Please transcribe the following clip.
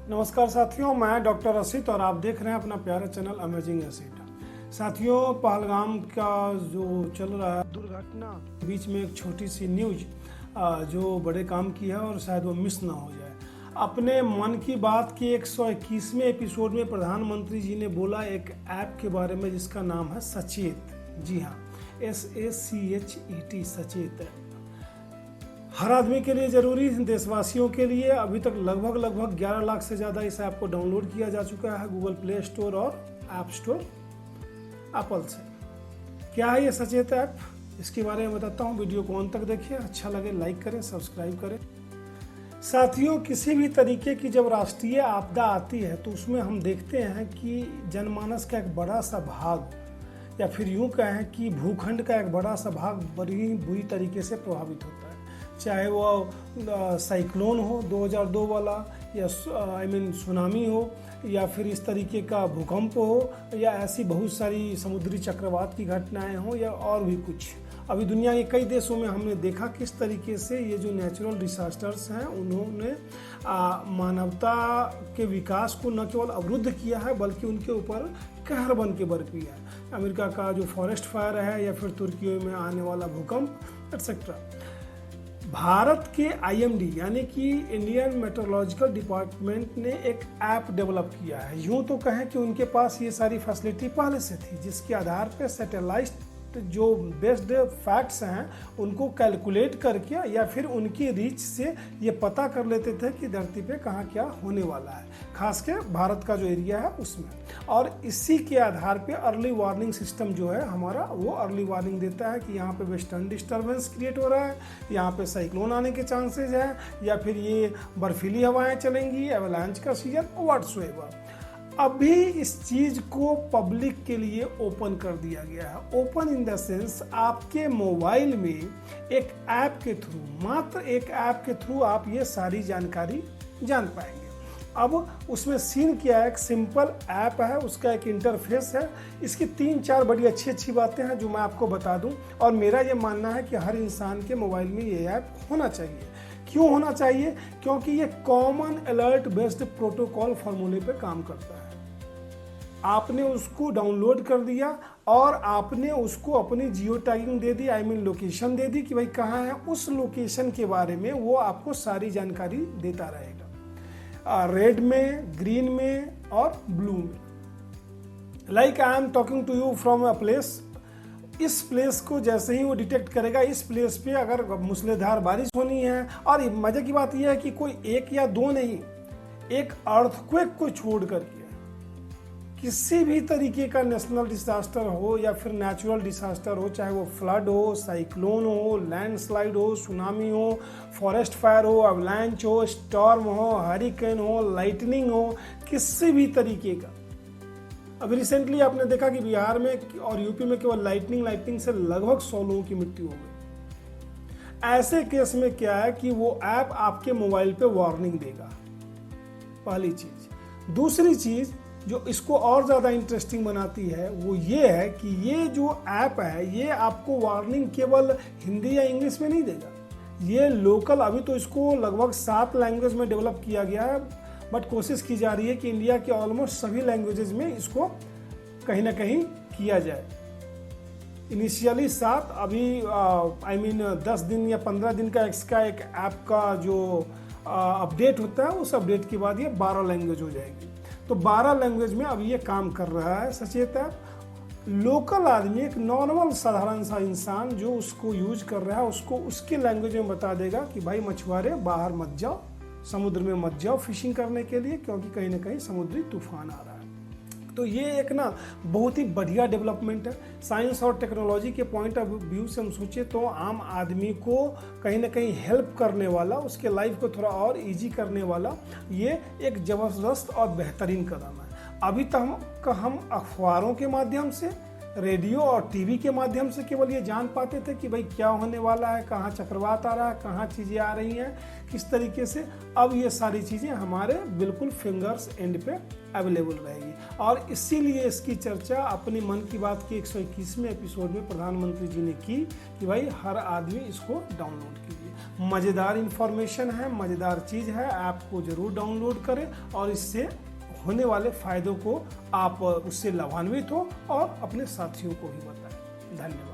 नमस्कार साथियों, मैं डॉक्टर असित और आप देख रहे हैं अपना प्यारा चैनल अमेजिंग असित। साथियों, पहलगाम का जो चल रहा है दुर्घटना, बीच में एक छोटी सी न्यूज जो बड़े काम की है और शायद वो मिस ना हो जाए। अपने मन की बात के 121वें एपिसोड में प्रधानमंत्री जी ने बोला एक ऐप के बारे में जिसका नाम है सचेत। जी हाँ, SACHET, सचेत। हर आदमी के लिए ज़रूरी, देशवासियों के लिए। अभी तक लगभग 11 लाख से ज़्यादा इस ऐप को डाउनलोड किया जा चुका है गूगल प्ले स्टोर और ऐप स्टोर एप्पल से। क्या है ये सचेत ऐप, इसके बारे में बताता हूँ। वीडियो को अंत तक देखिए, अच्छा लगे लाइक करें, सब्सक्राइब करें। साथियों, किसी भी तरीके की जब राष्ट्रीय आपदा आती है तो उसमें हम देखते हैं कि जनमानस का एक बड़ा सा भाग, या फिर यूँ कहें कि भूखंड का एक बड़ा सा भाग बड़ी बुरी तरीके से प्रभावित होता है। चाहे वो साइक्लोन हो 2002 वाला, या सुनामी हो, या फिर इस तरीके का भूकंप हो, या ऐसी बहुत सारी समुद्री चक्रवात की घटनाएं हो, या और भी कुछ। अभी दुनिया के कई देशों में हमने देखा किस तरीके से ये जो नेचुरल डिसास्टर्स हैं उन्होंने मानवता के विकास को न केवल अवरुद्ध किया है बल्कि उनके ऊपर कहर बन के बरपी है। अमेरिका का जो फॉरेस्ट फायर है, या फिर तुर्की में आने वाला भूकंप एटसेट्रा। भारत के IMD यानी कि इंडियन मेट्रोलॉजिकल डिपार्टमेंट ने एक ऐप डेवलप किया है। यूँ तो कहें कि उनके पास ये सारी फैसिलिटी पहले से थी, जिसके आधार पर सैटेलाइट जो बेस्ड फैक्ट्स हैं उनको कैलकुलेट करके या फिर उनकी रीच से ये पता कर लेते थे कि धरती पे कहाँ क्या होने वाला है, खास के भारत का जो एरिया है उसमें। और इसी के आधार पे अर्ली वार्निंग सिस्टम जो है हमारा, वो अर्ली वार्निंग देता है कि यहाँ पे वेस्टर्न डिस्टर्बेंस क्रिएट हो रहा है, यहाँ पे साइक्लोन आने के चांसेज हैं, या फिर ये बर्फीली हवाएं चलेंगी, एवलांच का सीजन, व्हाट्सएवर। अभी इस चीज़ को पब्लिक के लिए ओपन कर दिया गया है। ओपन इन द सेंस, आपके मोबाइल में एक ऐप के थ्रू, मात्र एक ऐप के थ्रू आप ये सारी जानकारी जान पाएंगे। अब उसमें सीन क्या है, एक सिंपल ऐप है, उसका एक इंटरफेस है। इसकी 3-4 बड़ी अच्छी बातें हैं जो मैं आपको बता दूं, और मेरा ये मानना है कि हर इंसान के मोबाइल में ये ऐप होना चाहिए। क्यों होना चाहिए? क्योंकि ये कॉमन अलर्ट बेस्ड प्रोटोकॉल फॉर्मूले पे काम करता है। आपने उसको डाउनलोड कर दिया और आपने उसको अपनी जियो टैगिंग दे दी, लोकेशन दे दी कि भाई कहाँ है, उस लोकेशन के बारे में वो आपको सारी जानकारी देता रहेगा, रेड में, ग्रीन में और ब्लू में। Like I am talking to you from a place. इस प्लेस को जैसे ही वो डिटेक्ट करेगा, इस प्लेस पे अगर मूसलाधार बारिश होनी है, और मजे की बात यह है कि कोई एक या दो नहीं, एक अर्थक्वेक को छोड़ करके किसी भी तरीके का नेशनल डिसास्टर हो या फिर नेचुरल डिसास्टर हो, चाहे वो फ्लड हो, साइक्लोन हो, लैंडस्लाइड हो, सुनामी हो, फॉरेस्ट फायर हो, अवलांच हो, स्टॉर्म हो, हरिकेन हो, लाइटनिंग हो, किसी भी तरीके का। अभी रिसेंटली आपने देखा कि बिहार में और यूपी में केवल लाइटनिंग से लगभग 100 लोगों की मृत्यु हो गई। ऐसे केस में क्या है कि वो ऐप आपके मोबाइल पे वार्निंग देगा, पहली चीज। दूसरी चीज जो इसको और ज़्यादा इंटरेस्टिंग बनाती है वो ये है कि ये जो ऐप है ये आपको वार्निंग केवल हिंदी या इंग्लिश में नहीं देगा, ये लोकल, अभी तो इसको लगभग 7 लैंग्वेज में डेवलप किया गया है, बट कोशिश की जा रही है कि इंडिया के ऑलमोस्ट सभी लैंग्वेजेस में इसको कहीं ना कहीं किया जाए। इनिशियली 7, अभी 10 दिन या 15 दिन का इसका एक ऐप का जो अपडेट होता है, उस अपडेट के बाद ये 12 लैंग्वेज हो जाएगी। तो 12 लैंग्वेज में अब ये काम कर रहा है सचेत ऐप। लोकल आदमी, एक नॉर्मल साधारण सा इंसान जो उसको यूज कर रहा है, उसको उसकी लैंग्वेज में बता देगा कि भाई मछुआरे बाहर मत जाओ, समुद्र में मत जाओ फिशिंग करने के लिए, क्योंकि कहीं ना कहीं समुद्री तूफान आ रहा है। तो ये एक ना बहुत ही बढ़िया डेवलपमेंट है। साइंस और टेक्नोलॉजी के पॉइंट ऑफ व्यू से हम सोचे तो आम आदमी को कहीं ना कहीं हेल्प करने वाला, उसके लाइफ को थोड़ा और इजी करने वाला ये एक ज़बरदस्त और बेहतरीन कदम है। अभी तक हम अखबारों के माध्यम से, रेडियो और टीवी के माध्यम से केवल ये जान पाते थे कि भाई क्या होने वाला है, कहाँ चक्रवात आ रहा है, कहाँ चीज़ें आ रही हैं, किस तरीके से। अब ये सारी चीज़ें हमारे बिल्कुल फिंगर्स एंड पे अवेलेबल रहेगी, और इसीलिए इसकी चर्चा अपनी मन की बात के 121वें एपिसोड में प्रधानमंत्री जी ने की कि भाई हर आदमी इसको डाउनलोड कीजिए। मज़ेदार इन्फॉर्मेशन है, मज़ेदार चीज़ है। ऐप को ज़रूर डाउनलोड करें और इससे होने वाले फ़ायदों को आप उससे लाभान्वित हो और अपने साथियों को भी बताएं। धन्यवाद।